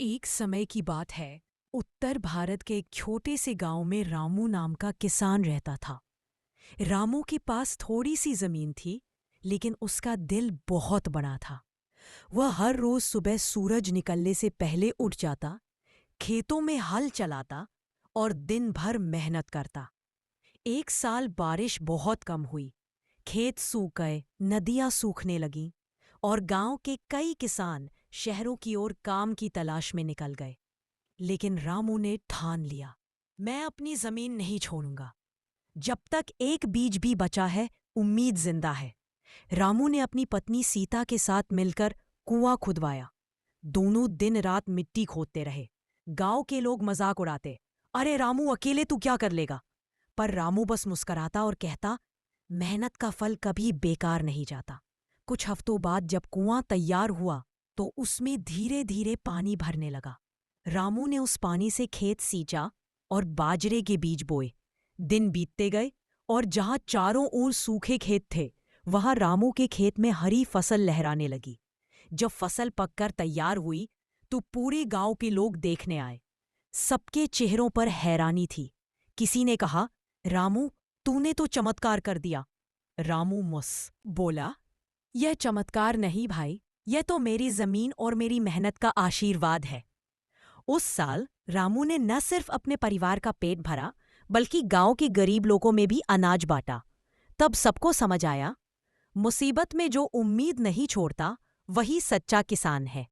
एक समय की बात है। उत्तर भारत के एक छोटे से गांव में रामू नाम का किसान रहता था। रामू के पास थोड़ी सी जमीन थी, लेकिन उसका दिल बहुत बड़ा था। वह हर रोज सुबह सूरज निकलने से पहले उठ जाता, खेतों में हल चलाता और दिन भर मेहनत करता। एक साल बारिश बहुत कम हुई, खेत सूख गए, नदियां सूखने लगीं और गांव के कई किसान शहरों की ओर काम की तलाश में निकल गए। लेकिन रामू ने ठान लिया, मैं अपनी जमीन नहीं छोड़ूंगा। जब तक एक बीज भी बचा है, उम्मीद जिंदा है। रामू ने अपनी पत्नी सीता के साथ मिलकर कुआं खुदवाया। दोनों दिन रात मिट्टी खोदते रहे। गांव के लोग मजाक उड़ाते, अरे रामू, अकेले तू क्या कर लेगा? पर रामू बस मुस्कुराता और कहता, मेहनत का फल कभी बेकार नहीं जाता। कुछ हफ्तों बाद जब कुआं तैयार हुआ, तो उसमें धीरे धीरे पानी भरने लगा। रामू ने उस पानी से खेत सींचा और बाजरे के बीज बोए। दिन बीतते गए और जहां चारों ओर सूखे खेत थे, वहां रामू के खेत में हरी फसल लहराने लगी। जब फसल पककर तैयार हुई, तो पूरे गांव के लोग देखने आए। सबके चेहरों पर हैरानी थी। किसी ने कहा, रामू, तूने तो चमत्कार कर दिया। रामू बोला, यह चमत्कार नहीं भाई, यह तो मेरी जमीन और मेरी मेहनत का आशीर्वाद है। उस साल रामू ने न सिर्फ अपने परिवार का पेट भरा, बल्कि गांव के गरीब लोगों में भी अनाज बांटा। तब सबको समझ आया, मुसीबत में जो उम्मीद नहीं छोड़ता, वही सच्चा किसान है।